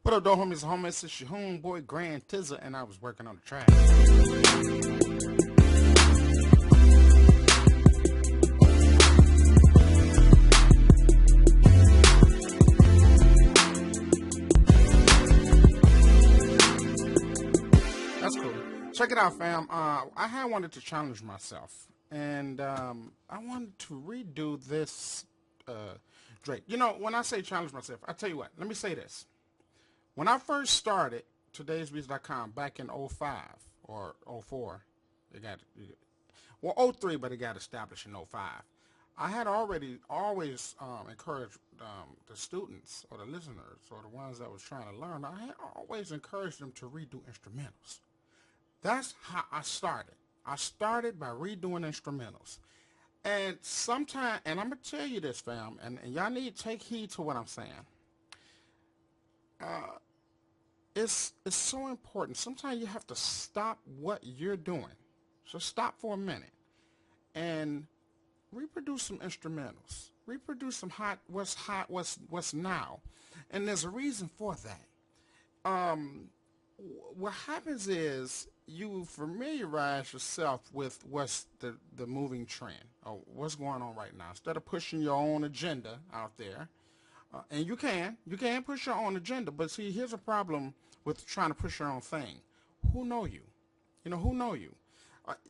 What up, though, homies and homies? It's your homeboy Grand Tizza, and I was working on the track. That's cool. Check it out, fam. I had wanted to challenge myself, and I wanted to redo this Drake. You know, when I say challenge myself, I tell you what. Let me say this. When I first started todaysbeats.com back in '05 or '04, it got, well, '03, but it got established in '05. I had already always encouraged the students or the listeners or the ones that was trying to learn. I had always encouraged them to redo instrumentals. That's how I started. I started by redoing instrumentals. And sometimes, and I'm going to tell you this, fam, and y'all need to take heed to what I'm saying. It's so important. Sometimes you have to stop what you're doing. So stop for a minute and reproduce some instrumentals. Reproduce some what's now. And there's a reason for that. What happens is you familiarize yourself with what's the moving trend or what's going on right now. Instead of pushing your own agenda out there, and you can push your own agenda, but see, here's a problem with trying to push your own thing. Who know you? You know, who know you?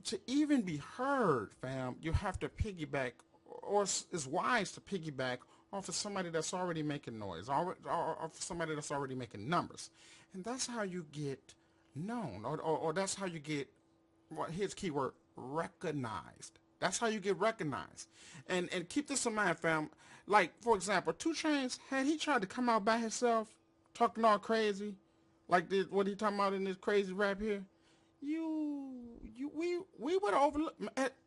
To even be heard, fam, you have to piggyback, or it's wise to piggyback off of somebody that's already making noise, or off of somebody that's already making numbers. And that's how you get known, or that's how you get, well, here's the key word, recognized. That's how you get recognized. And keep this in mind, fam. Like, for example, 2 Chainz, had he tried to come out by himself, talking all crazy, like this, what he talking about in this crazy rap here, we would have overlooked.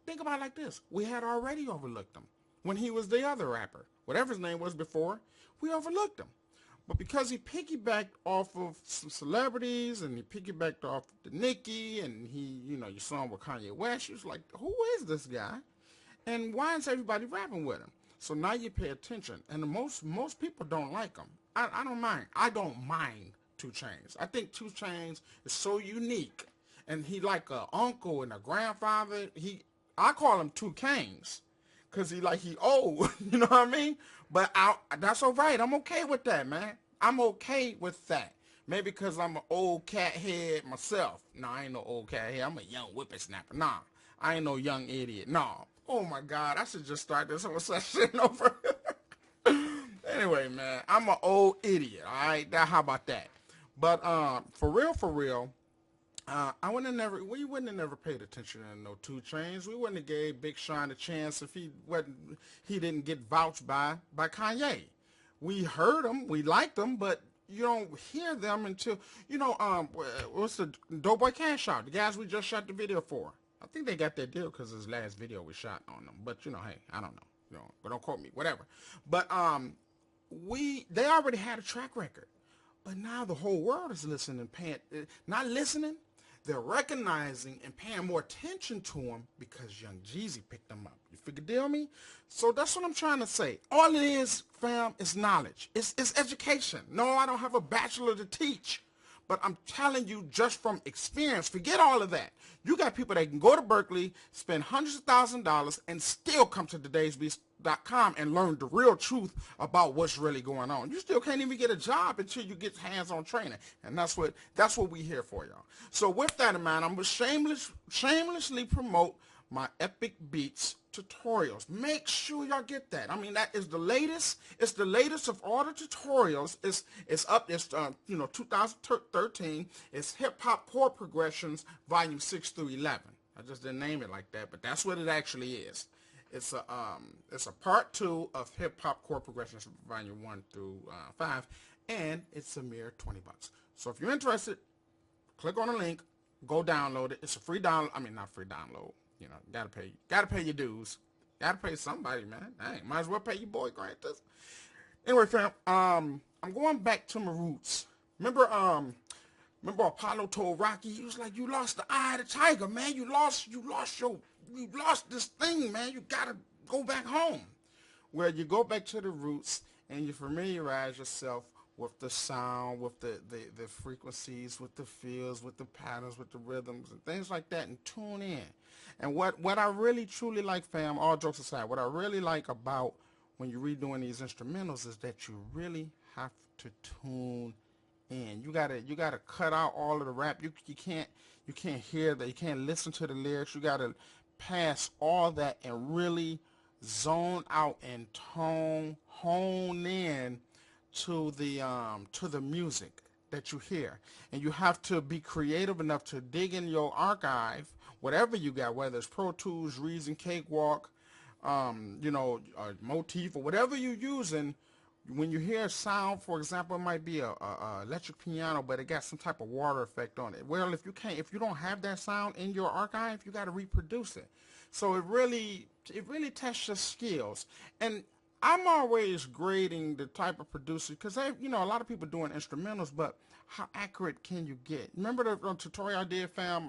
Think about it like this. We had already overlooked him. When he was the other rapper, whatever his name was before, we overlooked him. But because he piggybacked off of some celebrities, and he piggybacked off the Nicki, and you saw him with Kanye West, you was like, who is this guy? And why is everybody rapping with him? So now you pay attention. And most people don't like him. I don't mind. I don't mind 2 Chainz. I think 2 Chainz is so unique. And he like a uncle and a grandfather. I call him 2 Kings. Because he old. You know what I mean? But that's all right. I'm okay with that, man. I'm okay with that. Maybe because I'm an old cat head myself. No, I ain't no old cat head. I'm a young whippersnapper. Nah, I ain't no young idiot. Nah. Oh, my God. I should just start this whole session over. Anyway, man, I'm an old idiot. All right? How about that? But for real, we wouldn't have never paid attention to no 2 Chainz. We wouldn't have gave Big Sean a chance if he didn't get vouched by Kanye. We heard him, we liked him, but you don't hear them until what's the Doughboy Cash Out, the guys we just shot the video for. I think they got that deal because his last video we shot on them. But hey, I don't know. But don't quote me, whatever. But they already had a track record. But now the whole world is listening, not listening. They're recognizing and paying more attention to him because Young Jeezy picked them up. You figure deal me? So that's what I'm trying to say. All it is, fam, is knowledge. It's education. No, I don't have a bachelor to teach. But I'm telling you just from experience, forget all of that. You got people that can go to Berkeley, spend hundreds of thousands of dollars, and still come to todaysbeats.com and learn the real truth about what's really going on. You still can't even get a job until you get hands-on training. And that's what we here for, y'all. So with that in mind, I'm going to shamelessly promote my Epic Beats tutorials. Make sure y'all get that. I mean, that is the latest. It's the latest of all the tutorials. It's up. It's 2013. It's Hip Hop Chord Progressions Volume 6 through 11. I just didn't name it like that, but that's what it actually is. It's a part 2 of Hip Hop Chord Progressions Volume 1 through 5, and it's a mere $20. So if you're interested, click on the link, go download it. It's a free download. I mean, not free download. Gotta pay your dues. Gotta pay somebody, man. Dang, might as well pay your boy Grant. Anyway, fam, I'm going back to my roots. Remember Apollo told Rocky, he was like, you lost the eye of the tiger, man. You lost this thing, man. You gotta go back home. Well, you go back to the roots and you familiarize yourself with the sound, with the frequencies, with the feels, with the patterns, with the rhythms and things like that, and tune in. And what I really truly like, fam, all jokes aside, what I really like about when you're redoing these instrumentals is that you really have to tune in. You gotta cut out all of the rap. You can't hear that. You can't listen to the lyrics. You gotta pass all that and really zone out and hone in to the music that you hear. And you have to be creative enough to dig in your archive, whatever you got, whether it's Pro Tools, Reason, Cakewalk, Motif, or whatever you're using. When you hear a sound, for example, it might be a electric piano, but it got some type of water effect on it. Well, if you don't have that sound in your archive, you got to reproduce it. So it really tests your skills. And I'm always grading the type of producer because a lot of people doing instrumentals, but how accurate can you get? Remember the tutorial I did, fam?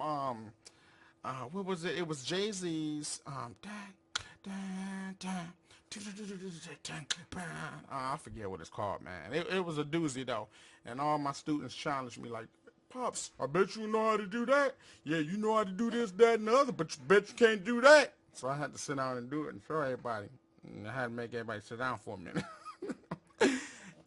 What was it? It was Jay-Z's. I forget what it's called, man. It was a doozy though, and all my students challenged me like, "Pops, I bet you know how to do that. Yeah, you know how to do this, that, and the other, but you bet you can't do that." So I had to sit down and do it and show everybody. And I had to make everybody sit down for a minute.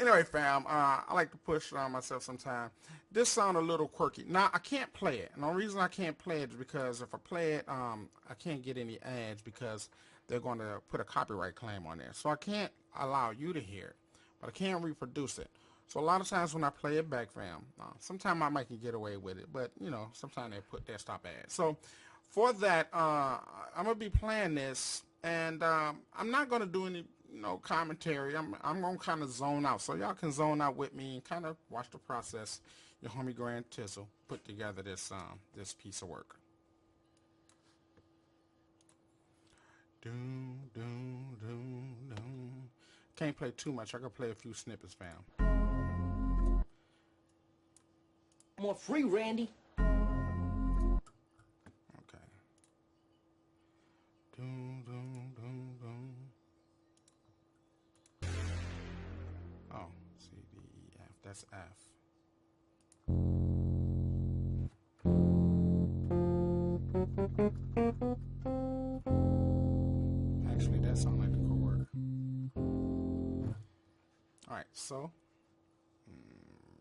Anyway, fam, I like to push myself sometimes. This sound a little quirky. Now, I can't play it. And the reason I can't play it is because if I play it, I can't get any ads because they're going to put a copyright claim on there. So I can't allow you to hear it, but I can reproduce it. So a lot of times when I play it back, fam, sometimes I might can get away with it, but, sometimes they put their stop ads. So for that, I'm going to be playing this, and I'm not going to do any commentary. I'm gonna kind of zone out, so y'all can zone out with me and kind of watch the process. Your homie Grand Tizzle put together this piece of work. Doom, doom, doom, doom. Can't play too much. I can play a few snippets, fam. More free, Randy. Okay. Doom, doom, doom, doom. Oh, C, D, E, F. That's F. Actually, that sounds like the chord. Alright, so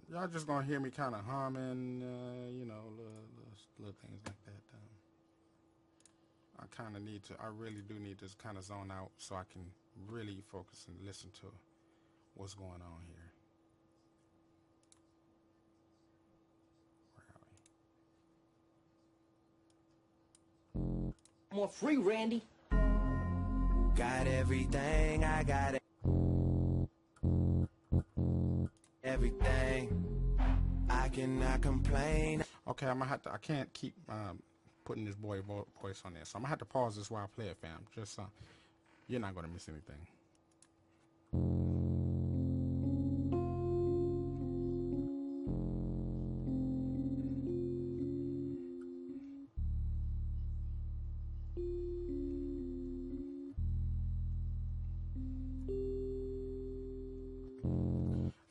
y'all just gonna hear me kind of humming, little things like that. I really do need to kind of zone out so I can really focus and listen to what's going on here. Where are we? More free, Randy. Got everything, I got it. Everything, I cannot complain. Okay, I can't keep putting this boy voice on there, so I'm gonna have to pause this while I play it, fam. Just you're not gonna miss anything.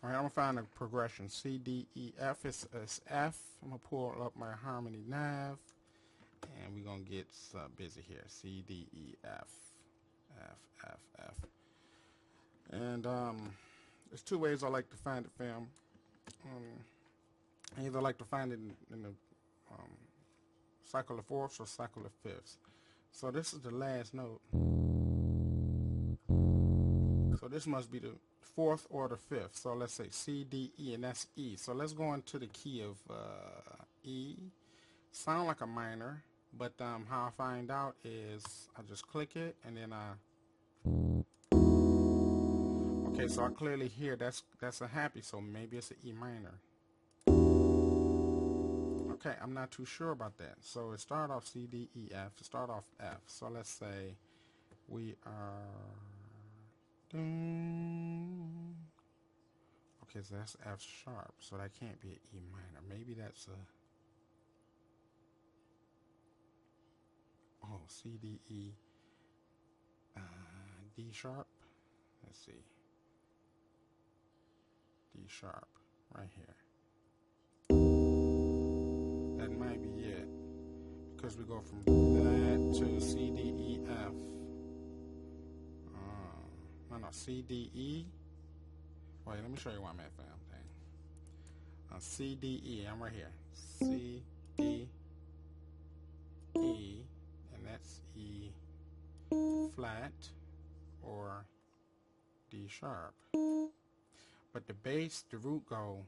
Alright, I'm gonna find a progression. C, D, E, F. It's F. I'm gonna pull up my harmony nav, and we're gonna get busy here. C, D, E, F, F, F, F. And there's two ways I like to find it, fam. I either like to find it in the cycle of fourths or cycle of fifths. So this is the last note. So this must be the fourth or the fifth. So let's say C, D, E, and that's E. So let's go into the key of E. Sound like a minor, but how I find out is I just click it and then okay, so I clearly hear that's a happy, so maybe it's an E minor. Okay, I'm not too sure about that. So it started off C, D, E, F. It started off F. So let's say we are... Okay, so that's F sharp. So that can't be an E minor. Maybe that's a... Oh, C, D, E, D sharp. Let's see. D sharp, right here. That might be it, because we go from that to C, D, E, F. No, C, D, E. Wait, let me show you why I'm at, fam. Dang. C, D, E. I'm right here. C, D, E, and that's E flat or D sharp. But the bass, the root go.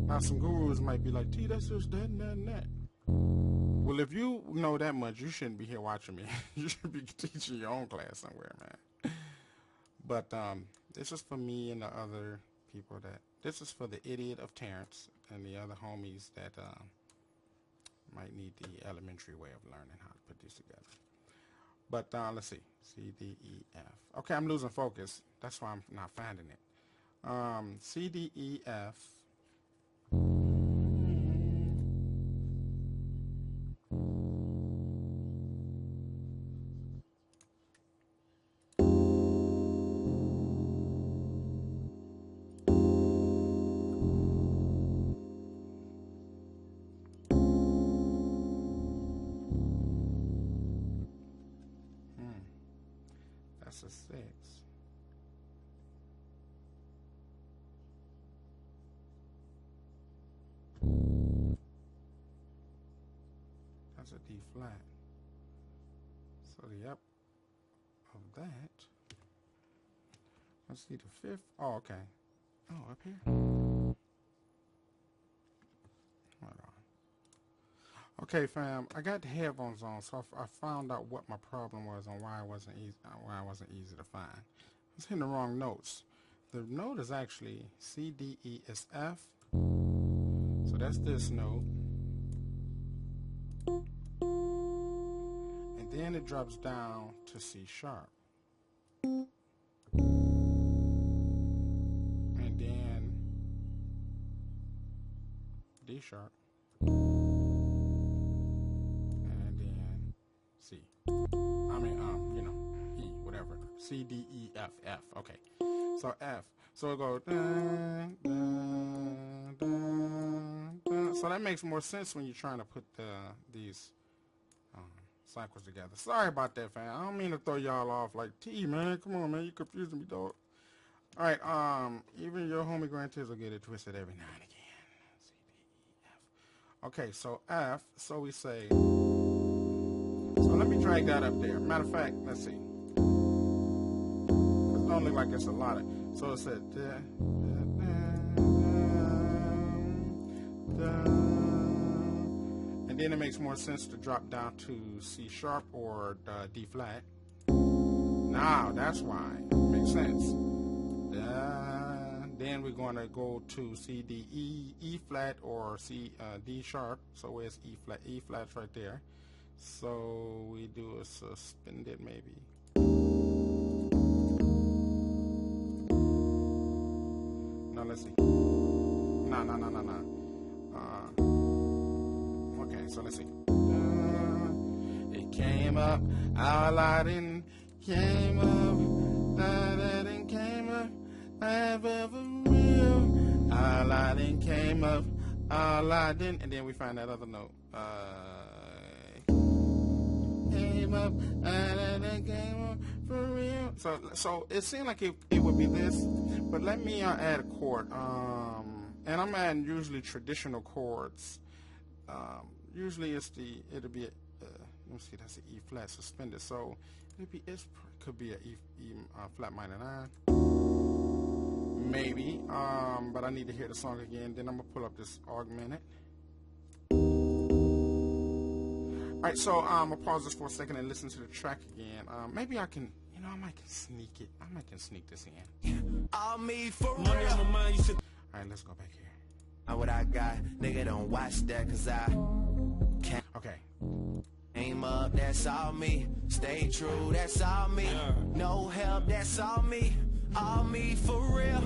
Now some gurus might be like, T, that's just that and that and that. Well, if you know that much, you shouldn't be here watching me. You should be teaching your own class somewhere, man. But this is for me and the other people this is for the idiot of Terrence and the other homies that might need the elementary way of learning how to put these together. But let's see. C, D, E, F. Okay, I'm losing focus. That's why I'm not finding it. C, D, E, F. That's a 6. That's a D flat. So the up of that. Let's see the 5th. Oh, okay. Oh, up here. Hold on. Okay, fam. I got the headphones on, so I found out what my problem was and why it wasn't easy to find. I was hitting the wrong notes. The note is actually C, D, E is F. So that's this note. And then it drops down to C sharp. And then D sharp. And then C. I mean, E, whatever. C, D, E, F, F. Okay. So F. So it goes. Dun, dun, dun, dun. So that makes more sense when you're trying to put these cycles together. Sorry about that, fam. I don't mean to throw y'all off like T, man. Come on, man. You confusing me, dog. All right. Even your homie grandkids will get it twisted every now and again. C, D, E, F. Okay. So F. So we say. So let me drag that up there. Matter of fact, let's see. It don't look like it's a lot of. So it said. And then it makes more sense to drop down to C sharp or D flat. Now that's why it makes sense. Then we're going to go to C, D, E, E flat or C, D sharp. So where's E flat? E flat's right there. So we do a suspended maybe. Now let's see. No. Okay, so let's see. It came up, Aladdin came up, Aladdin came up, ever real. Aladdin came up, Aladdin, and then we find that other note. Came up, Aladdin came up for real. So it seemed like it would be this, but let me add a chord. And I'm adding usually traditional chords. Usually it'll be let me see, that's an E flat suspended, so it could be a E flat minor 9 maybe, but I need to hear the song again. Then I'm gonna pull up this augmented. Alright, so I'm gonna pause this for a second and listen to the track again. Maybe I can, I might can sneak it. I might can sneak this in. All me for money on my mind, you should. Alright, let's go back here. Know what I got, nigga, don't watch that, cause I can't. Okay. Aim up, that's all me. Stay true, that's all me. No help, that's all me. All me for real.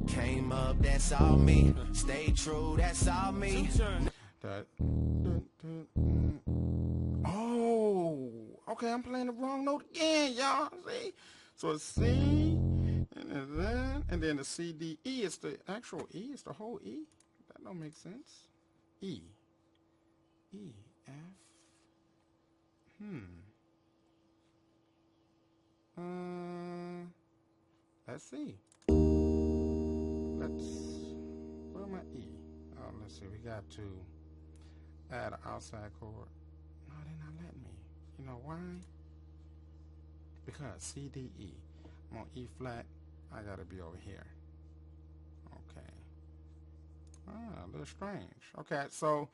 Came up, that's all me. Stay true, that's all me. That. Oh, okay. I'm playing the wrong note again, y'all. See, so it's C, and then the C D E is the actual E. It's the whole E. That don't make sense. E, F. Let's see. Where my E? Oh, let's see. We got to add an outside chord. No, they're not letting me. You know why? Because C, D, E. I'm on E flat. I gotta be over here. Okay. A little strange. Okay, so,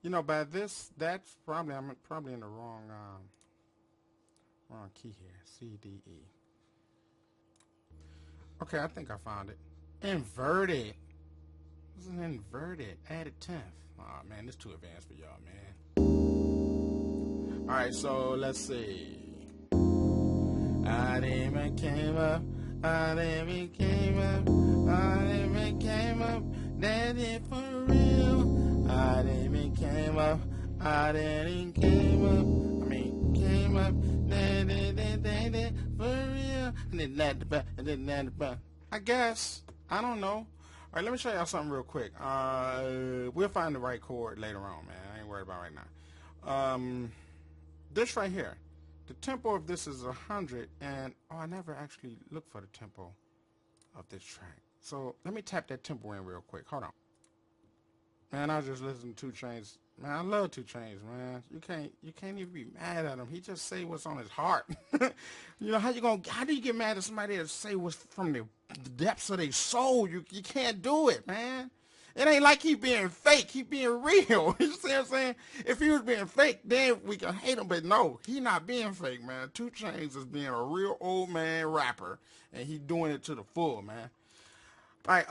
you know, by this, that's probably, I'm probably in the wrong key here. C, D, E. Okay, I think I found it. Inverted. This is an inverted. Added 10th. Oh man, this is too advanced for y'all, man. Alright, so let's see. I didn't came up. I didn't came up. I didn't came up. That it for real. I didn't came up. I didn't came up. I mean, came up. That for real. And then that the back. And then that the back. I guess. I don't know. All right, let me show y'all something real quick. We'll find the right chord later on, man. I ain't worried about right now. This right here. The tempo of this is 100, and I never actually looked for the tempo of this track. So let me tap that tempo in real quick. Hold on. Man, I was just listening to 2 Chainz. Man, I love 2 Chainz, man. You can't even be mad at him. He just say what's on his heart. You know, how do you get mad at somebody that say what's from the depths of their soul? You can't do it, man. It ain't like he being fake. He being real. You see what I'm saying? If he was being fake, then we can hate him. But no, he not being fake, man. 2 Chainz is being a real old man rapper, and he doing it to the full, man. All right.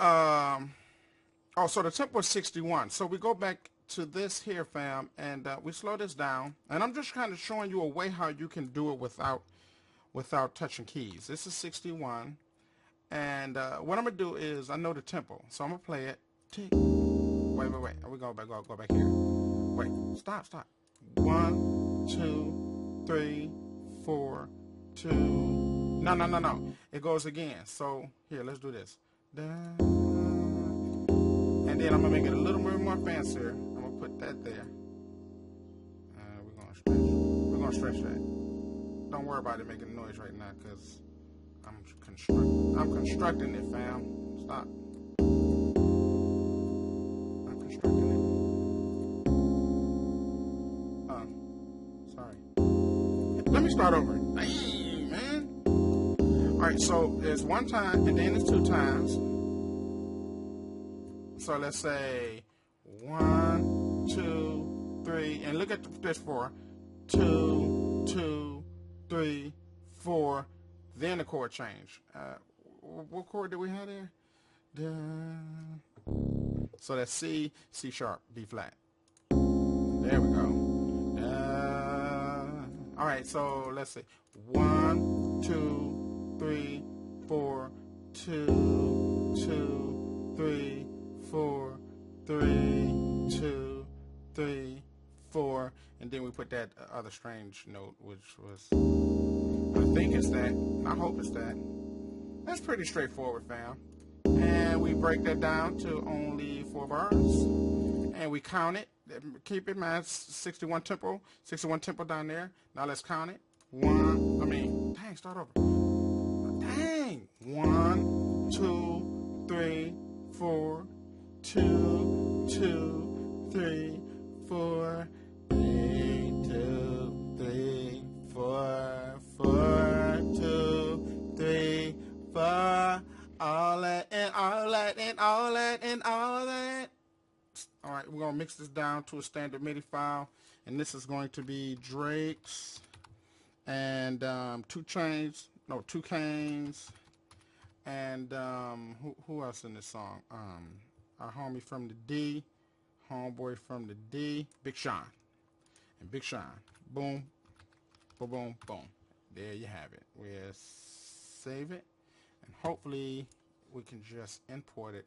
Oh, so the tempo is 61. So we go back to this here, fam, and we slow this down. And I'm just kind of showing you a way how you can do it without touching keys. This is 61, and what I'm gonna do is I know the tempo, so I'm gonna play it. Tick. Wait. We go back here. Wait. Stop. 1, 2, 3, 4, 2. No. It goes again. So here, let's do this. And then I'm gonna make it a little bit more fancier. I'm gonna put that there. We're gonna stretch that. Don't worry about it making noise right now, cause I'm constructing it, fam. Stop. Sorry. Let me start over. Dang, man. Alright, so there's 1 time and then it's 2 times. So let's say 1, 2, 3, and look at this 4. 2, 2, 3, 4. Then the chord change. What chord did we have there? So that's C, C sharp, D flat. There we go. All right, so let's see. 1, 2, 3, 4, 2, 2, 3, 4, 3, 2, 3, 4, and then we put that other strange note, which was, I think it's that. I hope it's that. That's pretty straightforward, fam. And we break that down to only 4 bars. And we count it. Keep it, man. 61 tempo down there. Now let's count it. Start over. Dang. 1, 2, 3, 4, 2, 2, 3, 4, 3, 2, 3, 4, 4, 2, 3, 4. All that and all that and all that and all that. All right, we're gonna mix this down to a standard MIDI file, and this is going to be Drake's and 2 Chainz, and who else in this song? Our homie from the D, homeboy from the D, Big Sean, and Big Sean. Boom, boom, boom, boom. There you have it. We'll save it. And hopefully we can just import it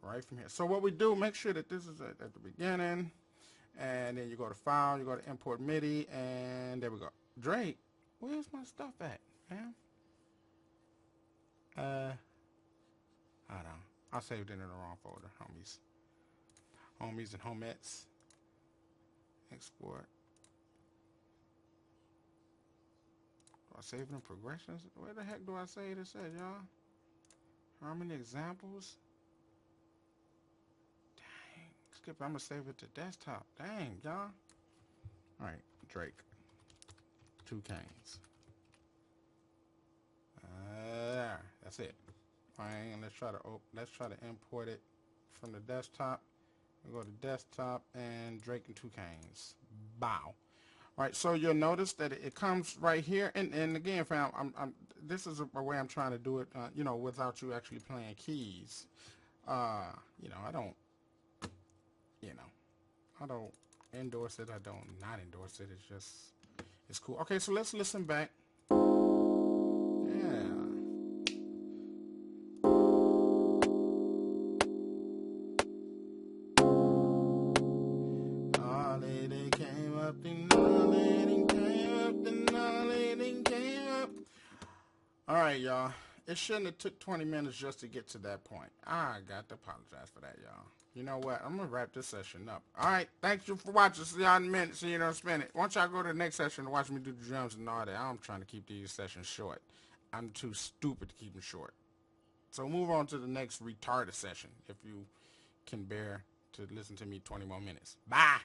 right from here. So what we do, make sure that this is at the beginning, and then you go to File, you go to Import MIDI, and there we go. Drake, where's my stuff at, man? Hold on. I saved it in the wrong folder, homies. Homies and homettes. Export. Do I save it in progressions? Where the heck do I save this at, y'all? Harmony examples? Dang. Skip, I'm gonna save it to desktop. Dang, y'all. Alright, Drake. 2 Canes. There. That's it. Alright, and let's try to import it from the desktop. We'll go to desktop and Drake and 2 Canes. Bow. Alright, so you'll notice that it comes right here, and again, fam, this is a way I'm trying to do it, you know, without you actually playing keys. You know, I don't endorse it. I don't not endorse it. It's just, it's cool. Okay, so let's listen back. Yeah. Alright, y'all. It shouldn't have took 20 minutes just to get to that point. I got to apologize for that, y'all. You know what? I'm going to wrap this session up. Alright, thank you for watching. See y'all in a minute so you don't spin it. Once y'all go to the next session and watch me do the drums and all that, I'm trying to keep these sessions short. I'm too stupid to keep them short. So move on to the next retarded session if you can bear to listen to me 20 more minutes. Bye!